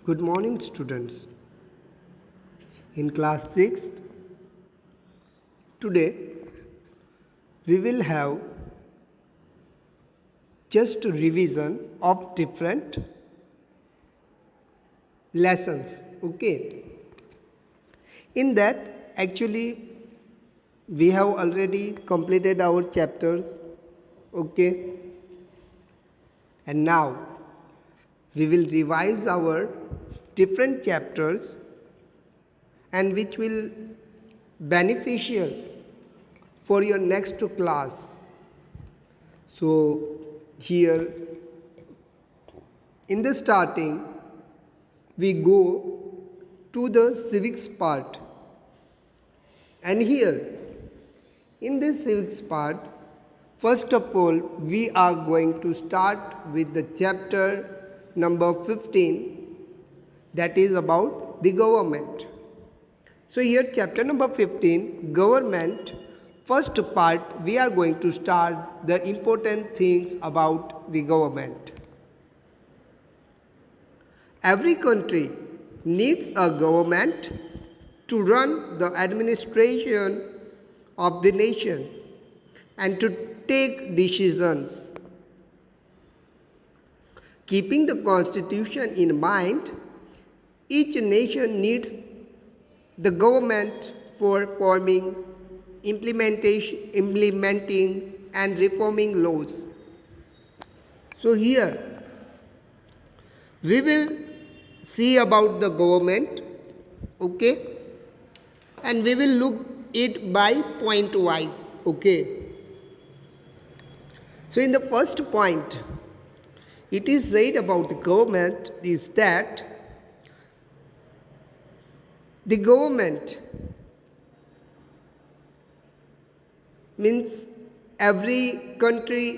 Good morning, students. In class 6, today we will have just a revision of different lessons. Okay. In that, actually, we have already completed our chapters. Okay. And now we will revise our different chapters and which will beneficial for your next class. So here in the starting we go to the civics part, and here in this civics part, first of all we are going to start with the chapter number 15, that is about the government. So here chapter number 15, government, first part we are going to start the important things about the government. Every country needs a government to run the administration of the nation and to take decisions. Keeping the constitution in mind, each nation needs the government for forming, implementing and reforming laws. So here we will see about the government, okay, and we will look it by point wise, okay. So in the first point, it is said about the government is that the government means every country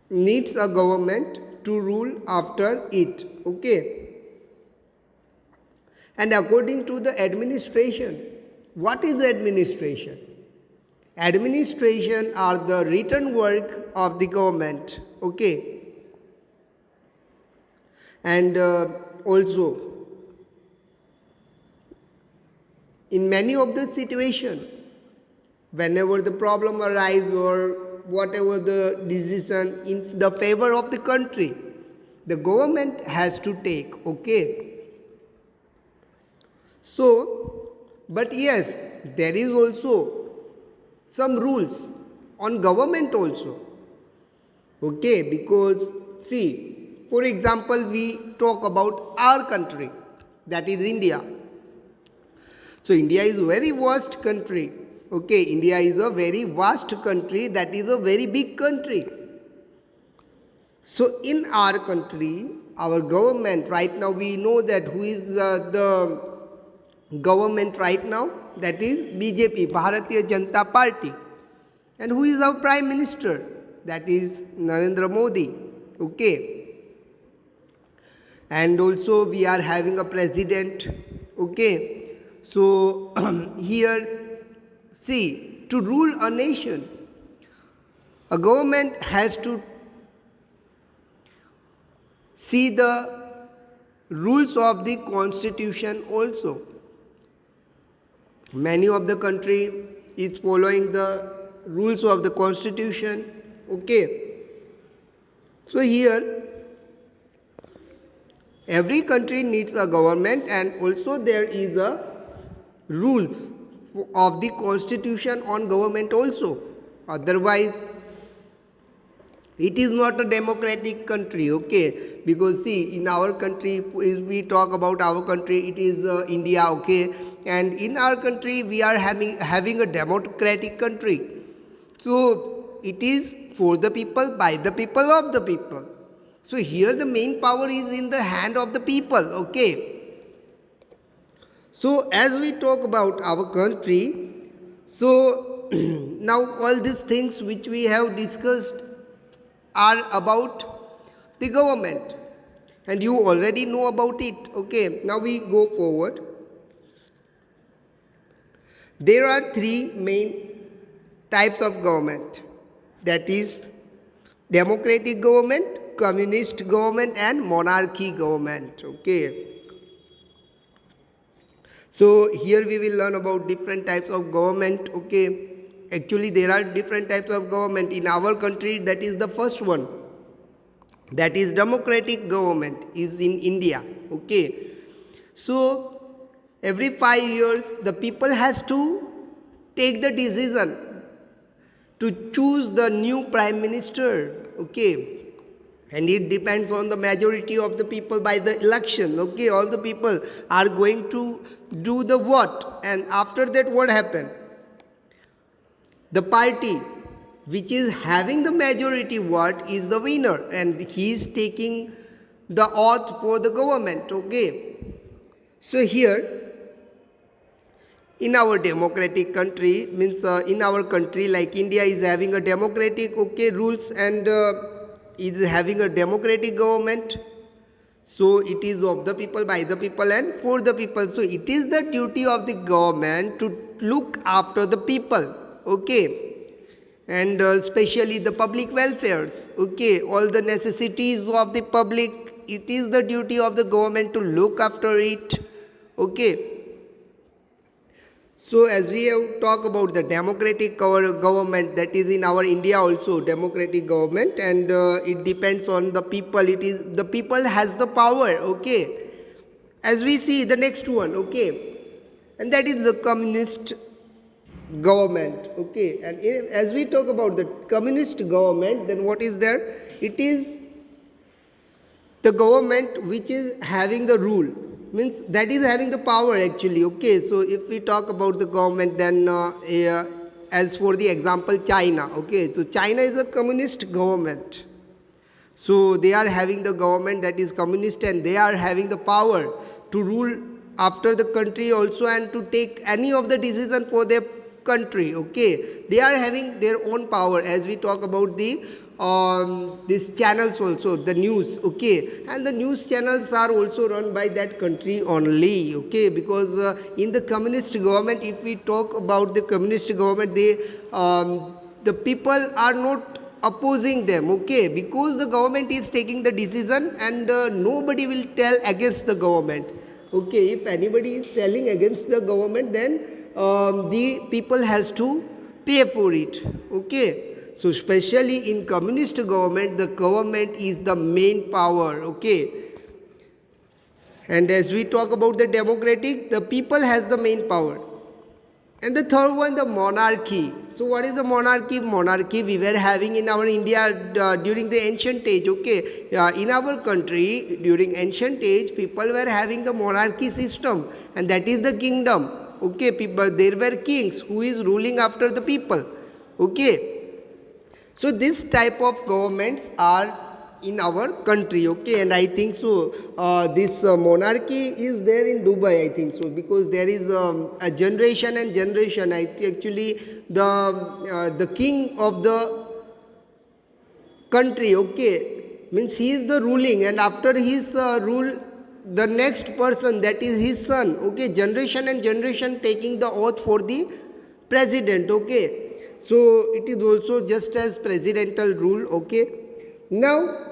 needs a government to rule after it, okay. And according to the administration, what is the administration? Administration are the written work of the government, okay. And also in many of the situations, whenever the problem arises or whatever the decision in the favor of the country, the government has to take, okay. So, but yes, there is also some rules on government also, okay, because see, for example, we talk about our country, that is India. So India is a very vast country, okay. India is a very vast country, that is a very big country. So in our country, our government right now, we know that who is the government right now, that is BJP, Bharatiya Janata Party. And who is our Prime Minister? That is Narendra Modi, okay. And also we are having a president, okay. So here, see, to rule a nation, a government has to see the rules of the constitution also. Many of the country is following the rules of the constitution, okay. So here every country needs a government, and also there is a rules of the constitution on government also. Otherwise it is not a democratic country, okay. Because see, in our country, if we talk about our country, it is India, okay. And in our country we are having a democratic country. So it is for the people, by the people, of the people. So here the main power is in the hand of the people, okay. So as we talk about our country, so now all these things which we have discussed are about the government, and you already know about it, okay. Now we go forward. There are three main types of government, that is democratic government, communist government and monarchy government. Okay. So here we will learn about different types of government. Okay. Actually, there are different types of government in our country. That is the first one. That is democratic government is in India. Okay. So every 5 years the people has to take the decision to choose the new prime minister. Okay. And it depends on the majority of the people by the election. Okay. All the people are going to do the vote, and after that what happened? The party which is having the majority vote is the winner, and he is taking the oath for the government. Okay. So here in our democratic country, means in our country like India is having a democratic rules, and is having a democratic government. So it is of the people, by the people, and for the people. So it is the duty of the government to look after the people. Okay. And especially the public welfares. Okay. All the necessities of the public, it is the duty of the government to look after it. Okay. So as we have talked about the democratic government, that is in our India also democratic government, and it depends on the people. It is the people has the power. Okay. As we see the next one. Okay. And that is the communist government. Okay. And as we talk about the communist government, then what is there? It is the government which is having the rule, means that is having the power actually. Okay. So if we talk about the government, then as for the example China. Okay. So China is a communist government. So they are having the government that is communist, and they are having the power to rule after the country also, and to take any of the decision for their country. Okay. They are having their own power. As we talk about the these channels also, the news. Okay. And the news channels are also run by that country only. Okay. Because in the communist government, if we talk about the communist government, they the people are not opposing them. Okay. Because the government is taking the decision, and nobody will tell against the government. Okay. If anybody is telling against the government, then the people has to pay for it. Okay. So especially in communist government, the government is the main power. Okay. And as we talk about the democratic, the people has the main power. And the third one, the monarchy. So what is the monarchy? Monarchy we were having in our India during the ancient age. Okay. In our country during ancient age, people were having the monarchy system, and that is the kingdom. Okay. People, there were kings who is ruling after the people. Okay. So this type of governments are in our country. Okay. And I think so this monarchy is there in Dubai, I think so, because there is a generation and generation. Actually the king of the country, okay, means he is the ruling, and after his rule, the next person, that is his son. Okay. Generation and generation taking the oath for the president. Okay. So it is also just as presidential rule. Okay. Now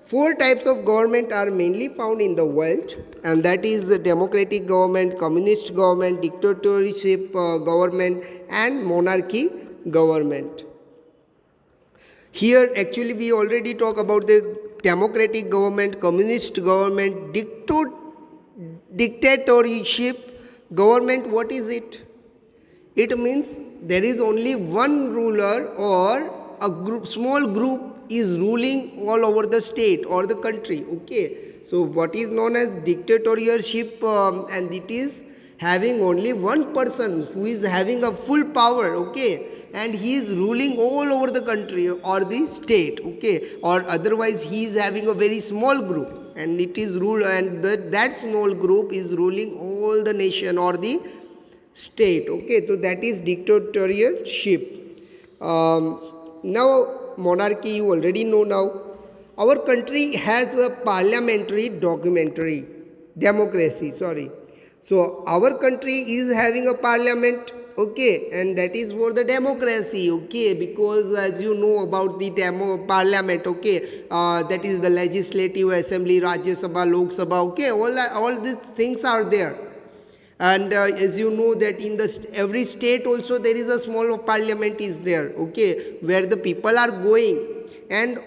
4 types of government are mainly found in the world, and that is the democratic government, communist government, dictatorship government, and monarchy government. Here actually we already talk about the democratic government, communist government, dictatorship government. What is it? It means there is only one ruler, or a group, small group is ruling all over the state or the country. Okay. So what is known as dictatorship, and it is having only one person who is having a full power. Okay. And he is ruling all over the country or the state. Okay. Or otherwise he is having a very small group, and it is rule, and that small group is ruling all the nation or the state. Okay. So that is dictatorship. Now monarchy you already know. Now our country has a parliamentary democracy. So our country is having a parliament, okay, and that is for the democracy, okay, because as you know about the parliament, okay, that is the legislative assembly, Rajya Sabha, Lok Sabha, okay, all these things are there. And as you know that in the every state also there is a small parliament is there, okay, where the people are going and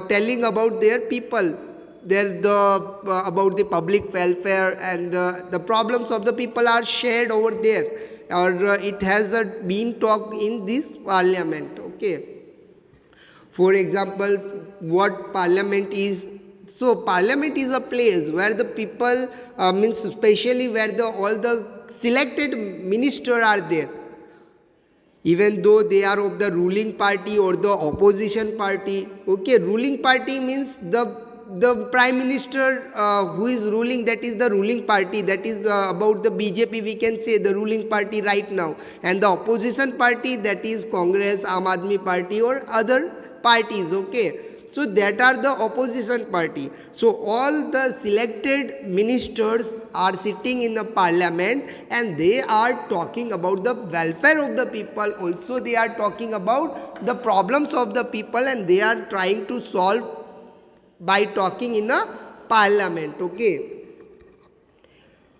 telling about their people, about the public welfare, and the problems of the people are shared over there, or it has been talked in this parliament, okay. For example, what parliament is, so parliament is a place where the people, means especially where all the selected minister are there, even though they are of the ruling party or the opposition party, okay. Ruling party means the prime minister who is ruling, that is the ruling party, that is about the BJP, we can say the ruling party right now, and the opposition party, that is Congress, Aam Aadmi party or other parties, okay. So that are the opposition party. So all the selected ministers are sitting in the parliament and they are talking about the welfare of the people. Also they are talking about the problems of the people and they are trying to solve by talking in a parliament, okay.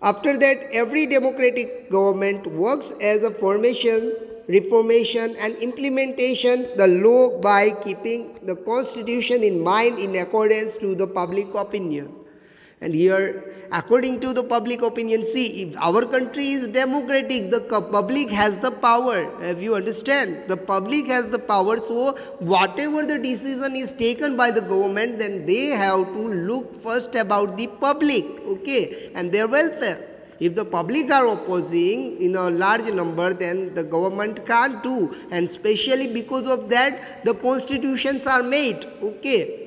After that, every democratic government works as a formation, reformation and implementation the law by keeping the constitution in mind in accordance to the public opinion. And here, according to the public opinion, see, if our country is democratic, the public has the power. If you understand, the public has the power. So, whatever the decision is taken by the government, then they have to look first about the public, okay, and their welfare. If the public are opposing in a large number, then the government can't do. And especially because of that, the constitutions are made, okay.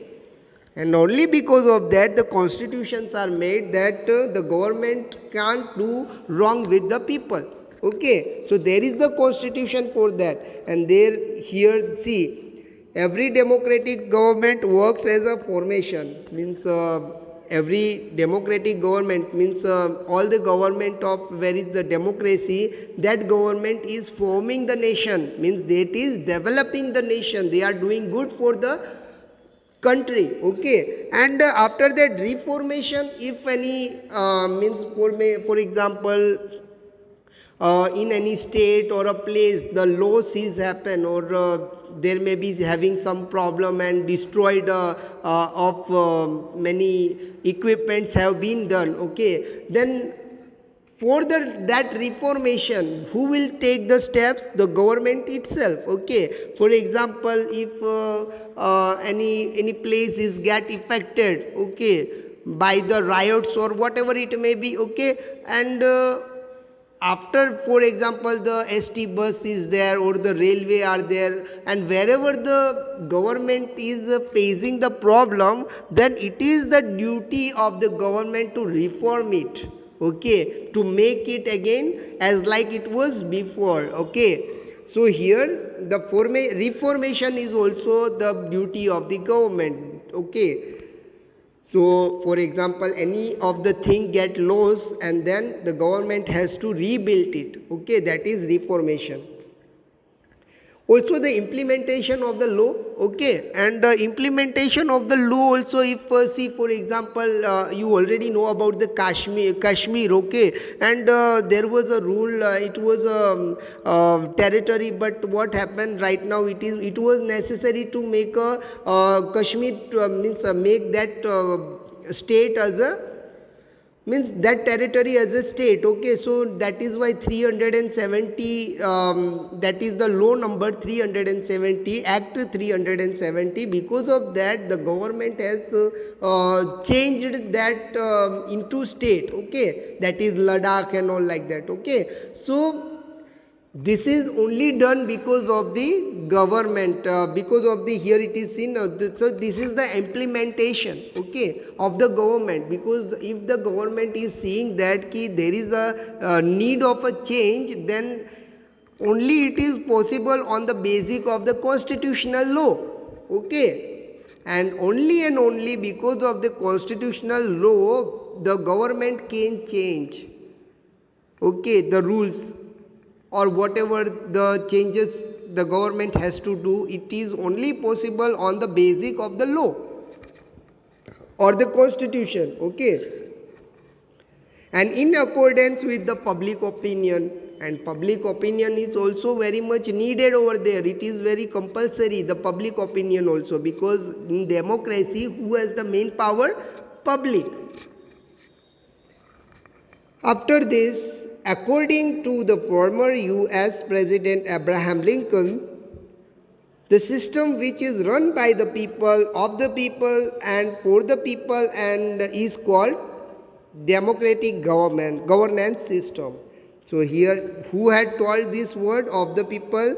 And only because of that, the constitutions are made that the government can't do wrong with the people, okay. So there is the constitution for that. And there, here, see, every democratic government works as a formation, means every democratic government means all the government of where is the democracy, that government is forming the nation, means that is developing the nation, they are doing good for the country, okay. And after that reformation, if any means for example, in any state or a place the loss is happen, or there may be having some problem and destroyed of many equipments have been done, okay, then for that reformation, who will take the steps? The government itself, okay. For example, if any place is get affected, okay, by the riots or whatever it may be, okay, and after, for example, the ST bus is there or the railway are there, and wherever the government is facing the problem, then it is the duty of the government to reform it, okay, to make it again as like it was before, okay. So here the reformation is also the duty of the government, okay. So for example, any of the thing get lost and then the government has to rebuild it, okay, that is reformation. Also the implementation of the law, okay, and the implementation of the law also, if see for example, you already know about the Kashmir, okay, and there was a rule, it was a territory, but what happened right now, it was necessary to make a Kashmir, means make that state as a, means that territory as a state, okay. So that is why 370, that is the law number 370, Act 370. Because of that, the government has changed that into state, okay, that is Ladakh and all like that, okay. So this is only done because of the government, because of the, here it is seen, so this is the implementation, okay, of the government, because if the government is seeing that there is a need of a change, then only it is possible on the basis of the constitutional law, okay, and only because of the constitutional law the government can change, okay, the rules or whatever the changes the government has to do, it is only possible on the basis of the law or the constitution, okay, and in accordance with the public opinion. And public opinion is also very much needed over there. It is very compulsory, the public opinion also, because in democracy, who has the main power? Public. After this, according to the former US President Abraham Lincoln, the system which is run by the people, of the people, and for the people, and is called democratic governance system. So here, who had told this word? Of the people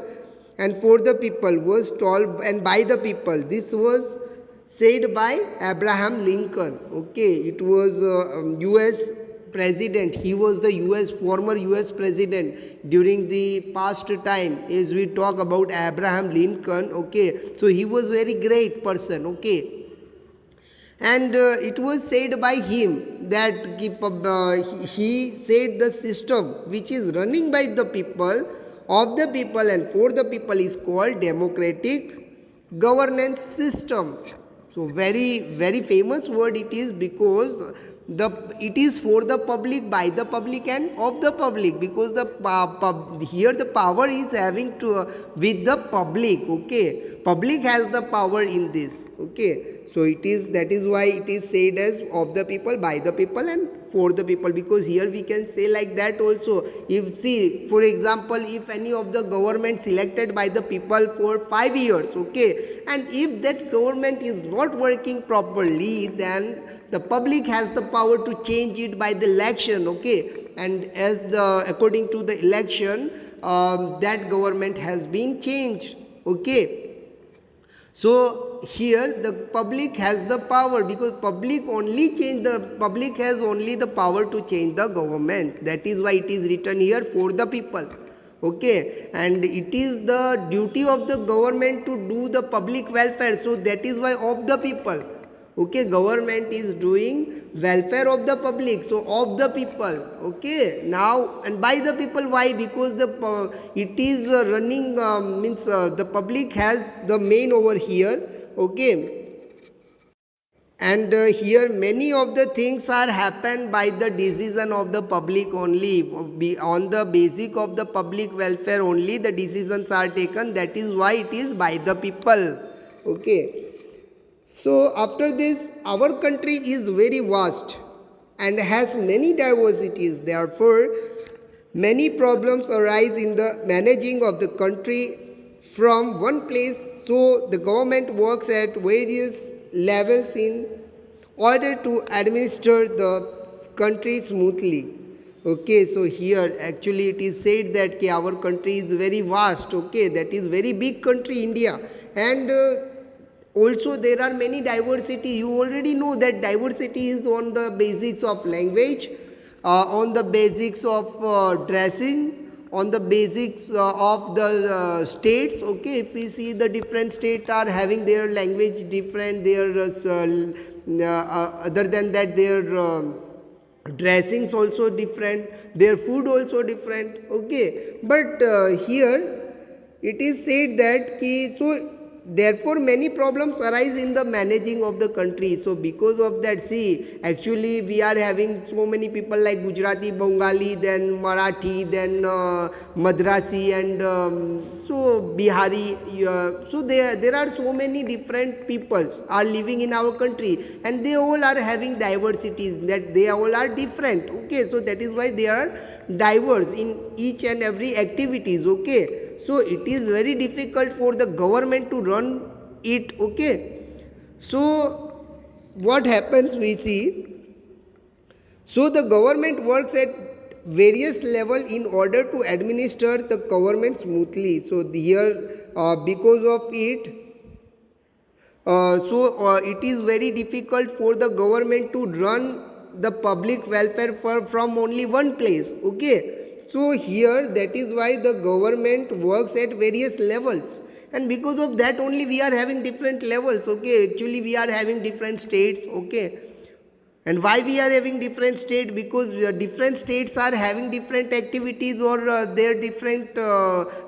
and for the people, was told, and by the people. This was said by Abraham Lincoln. Okay, it was US president. He was the former US president during the past time, as we talk about Abraham Lincoln. Okay, so he was very great person. Okay, and it was said by him that he said the system which is running by the people, of the people, and for the people is called democratic governance system. So very, very famous word it is, because it is for the public, by the public, and of the public, because the here the power is having to with the public. Okay, public has the power in this. Okay, so that is why it is said as of the people, by the people, and for the people, because here we can say like that also. If see, for example, if any of the government selected by the people for 5 years, okay, and if that government is not working properly, then the public has the power to change it by the election. Okay, and as according to the election, that government has been changed. Okay, so here the public has the power, because public has only the power to change the government. That is why it is written here, for the people. Okay, and it is the duty of the government to do the public welfare. So that is why of the people. Okay, government is doing welfare of the public, so of the people. Okay, now, and by the people, why? Because it is running, means the public has the main over here. Okay, and here many of the things are happened by the decision of the public only. On the basis of the public welfare only the decisions are taken. That is why it is by the people. Okay, so after this, our country is very vast and has many diversities. Therefore, many problems arise in the managing of the country from one place. So the government works at various levels in order to administer the country smoothly. Okay, so here actually it is said that our country is very vast. Okay, that is very big country, India, and also there are many diversity. You already know that diversity is on the basics of language, on the basics of dressing, on the basics of the states. Okay, if we see, the different states are having their language different, their other than that their dressings also different, their food also different. Okay, but here it is said that so therefore many problems arise in the managing of the country. So because of that, see, actually we are having so many people like Gujarati, Bengali, then Marathi, then Madrasi, and so Bihari. So there are so many different peoples are living in our country, and they all are having diversities, that they all are different. Okay, so that is why they are diverse in each and every activities. Okay, so it is very difficult for the government to run it. Okay, so what happens, we see, so the government works at various level in order to administer the government smoothly. So here because of it, it is very difficult for the government to run the public welfare from only one place. Okay, so here that is why the government works at various levels, and because of that only we are having different levels. Okay, actually we are having different states. Okay, And why we are having different state? Because different states are having different activities or their different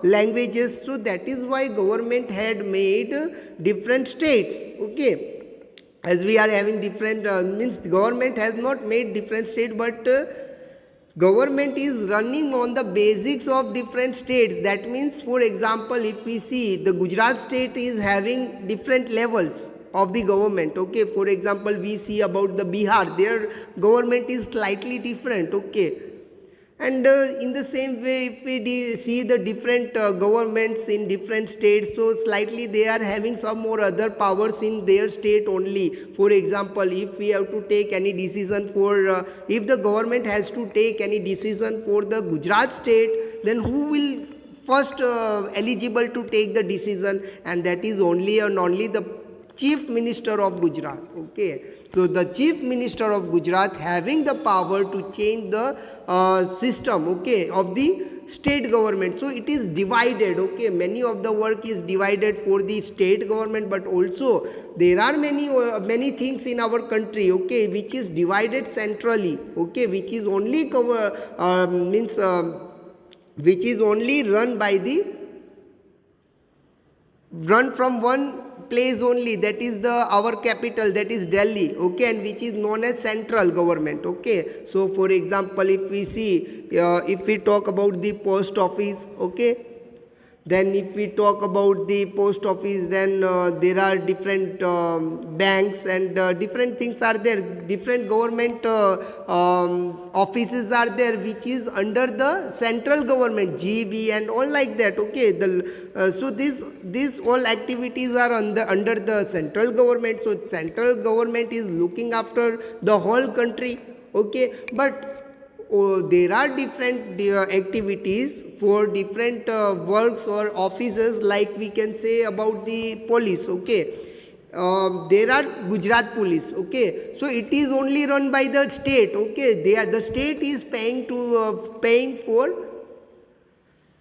languages. So that is why government had made different states. Okay, as we are having different means government has not made different state, but government is running on the basics of different states. That means, for example, if we see the Gujarat state is having different levels of the government. Okay, for example, we see about the Bihar, their government is slightly different. Okay, and in the same way, if we see the different governments in different states, so slightly they are having some or other powers in their state only. For example, if we have to take any decision for, if the government has to take any decision for the Gujarat state, then who will first eligible to take the decision? And that is only and only the Chief Minister of Gujarat. Okay, so the Chief Minister of Gujarat having the power to change the system, okay, of the state government. So it is divided. Okay, many of the work is divided for the state government, but also there are many things in our country, okay, which is divided centrally. Okay, which is only which is only run from one place only, that is our capital, that is Delhi. Okay, and which is known as central government. Okay, so for example, if we see if we talk about the post office, okay, then if we talk about the post office, then there are different banks and different things are there, different government offices are there which is under the central government, GB and all like that. Okay, so these all activities are under the central government. So central government is looking after the whole country. Okay, but there are different activities for different works or offices, like we can say about the police. Okay, there are Gujarat police. Okay, so it is only run by the state. Okay, the state is paying for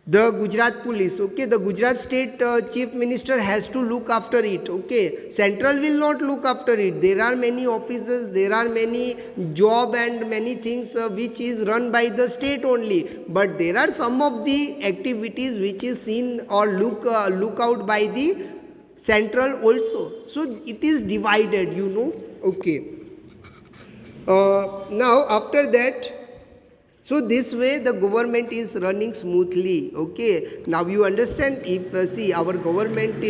the Gujarat police. Okay, the Gujarat state chief minister has to look after it. Okay, central will not look after it. There are many offices, there are many job and many things which is run by the state only, but there are some of the activities which is seen or look out by the central also. So it is divided, you know. Okay, now after that, so this way the government is running smoothly. Okay, now you understand. If see, our government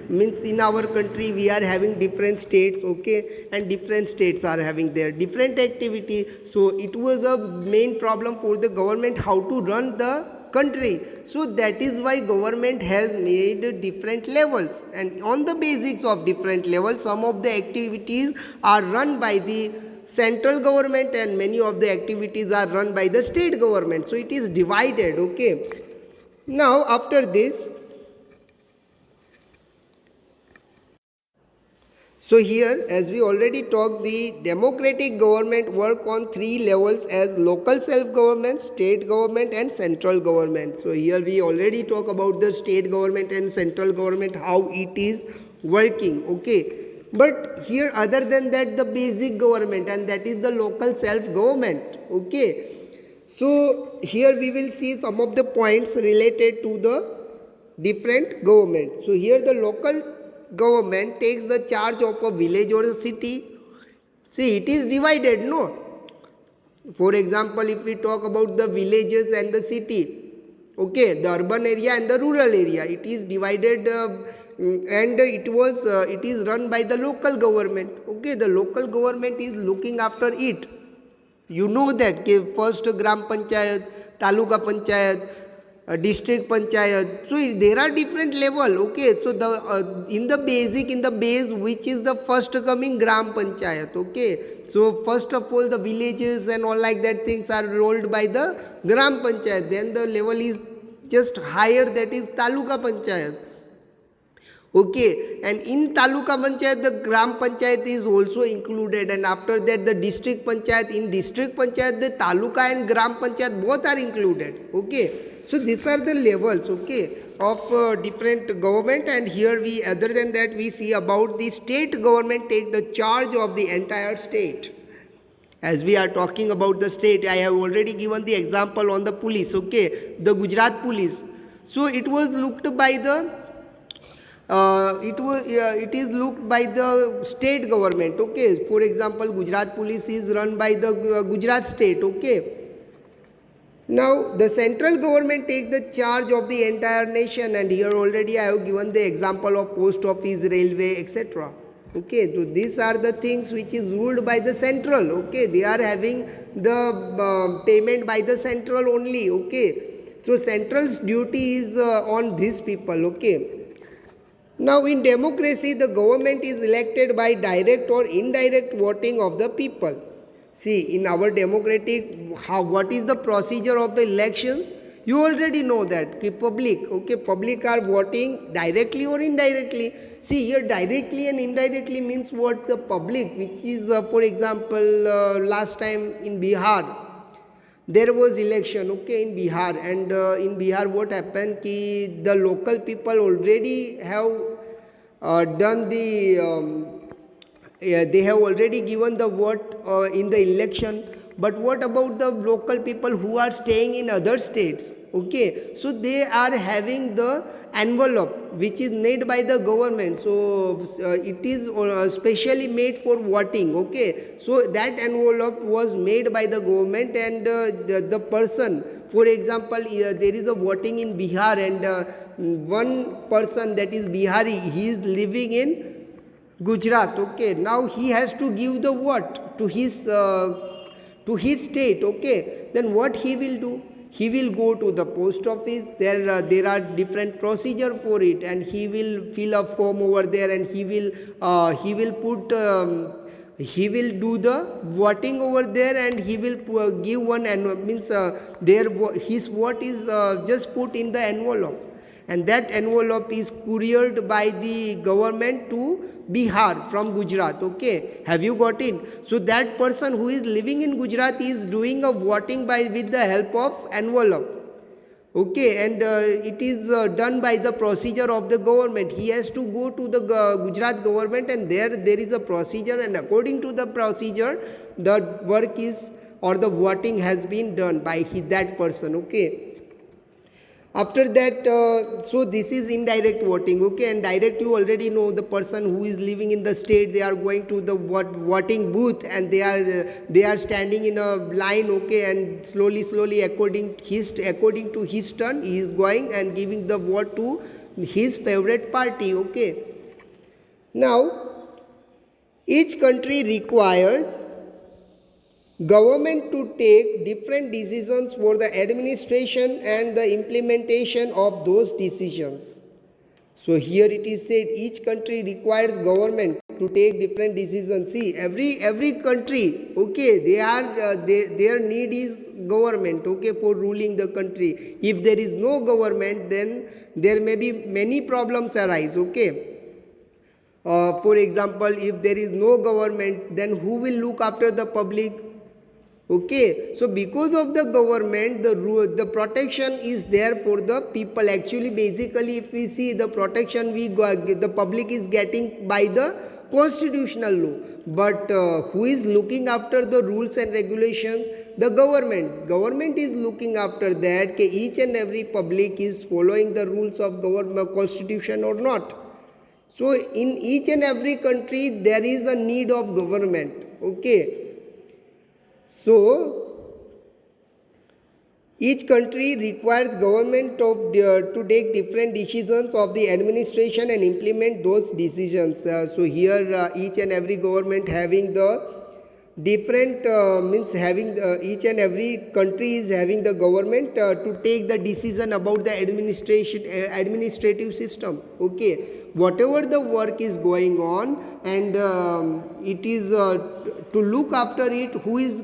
means in our country we are having different states. Okay, and different states are having their different activity. So it was a main problem for the government how to run the country. So that is why government has made different levels, and on the basics of different levels, some of the activities are run by the central government and many of the activities are run by the state government. So it is divided. Okay, now after this, so here, as we already talked, the democratic government work on three levels as local self-government, state government and central government. So here we already talk about the state government and central government, how it is working. Okay, but here other than that, the basic government, and that is the local self-government. Okay, so here we will see some of the points related to the different government. So here the local government takes the charge of a village or a city. See, it is divided, no? For example, if we talk about the villages and the city, okay, the urban area and the rural area, it is divided and it is run by the local government. Okay, the local government is looking after it. You know that first gram panchayat, taluka panchayat, district panchayat. So there are different level. Okay, so the in the base, which is the first coming gram panchayat. Okay, so first of all the villages and all like that things are rolled by the gram panchayat. Then the level is just higher, that is taluka panchayat. Okay, and in taluka panchayat the gram panchayat is also included, and after that the district panchayat. In district panchayat the taluka and gram panchayat both are included. Okay, so these are the levels, okay, of different government. And here we, other than that, we see about the state government take the charge of the entire state. As we are talking about the state, I have already given the example on the police, okay, the Gujarat police. So it was looked by the it is looked by the state government, okay. For example, Gujarat police is run by the Gujarat state, okay. Now the central government takes the charge of the entire nation, and here already I have given the example of post office, railway, etc. Okay, so these are the things which is ruled by the central, okay. They are having the payment by the central only, okay. So central's duty is on these people, okay. Now in democracy, the government is elected by direct or indirect voting of the people. See, in our democratic, what is the procedure of the election? You already know that, public are voting directly or indirectly. See, here directly and indirectly means what? The public, which is, for example, last time in Bihar, there was election, okay, in Bihar, and in Bihar what happened, ki the local people already have done the they have already given the vote in the election. But what about the local people who are staying in other states? Okay, so they are having the envelope which is made by the government. So it is specially made for voting, okay. So that envelope was made by the government, and the person, for example, there is a voting in Bihar, and one person, that is Bihari, he is living in Gujarat, okay. Now he has to give the what to his state, okay. Then what he will do? He will go to the post office. There are different procedure for it, and he will fill a form over there, and he will put he will do the voting over there, and he will give one, and means his vote is just put in the envelope, and that envelope is couriered by the government to Bihar from Gujarat, okay. Have you got it? So that person who is living in Gujarat is doing a voting with the help of envelope, okay, and it is done by the procedure of the government. He has to go to the Gujarat government, and there is a procedure, and according to the procedure, the work is, or the voting has been done by that person, okay. After that, so this is indirect voting, okay, and direct, you already know, the person who is living in the state, they are going to the voting booth, and they are standing in a line, okay, and slowly according to his turn, he is going and giving the vote to his favorite party, okay. Now each country requires government to take different decisions for the administration and the implementation of those decisions. So here it is said, each country requires government to take different decisions. See, every country, okay, their need is government, okay, for ruling the country. If there is no government, then there may be many problems arise, okay. For example, if there is no government, then who will look after the public? Okay, so because of the government, the protection is there for the people. Actually, basically, if we see the protection the public is getting by the constitutional law. But who is looking after the rules and regulations? The government. Government is looking after that. That each and every public is following the rules of government constitution or not. So in each and every country, there is a need of government. Okay. So, each country requires government to take different decisions of the administration and implement those decisions. So here each and every government having the different each and every country is having the government to take the decision about the administrative system. Okay. Whatever the work is going on, and it is to look after it, who is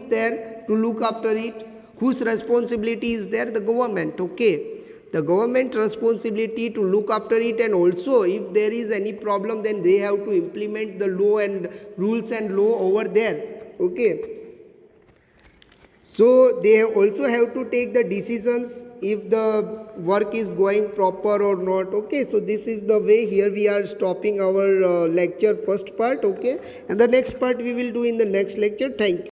there to look after it, whose responsibility is there? The government, okay. The government responsibility to look after it, and also if there is any problem, then they have to implement the law and rules and law over there, okay. So they also have to take the decisions if the work is going proper or not. Okay, so this is the way. Here we are stopping our lecture first part. Okay, and the next part we will do in the next lecture. Thank you.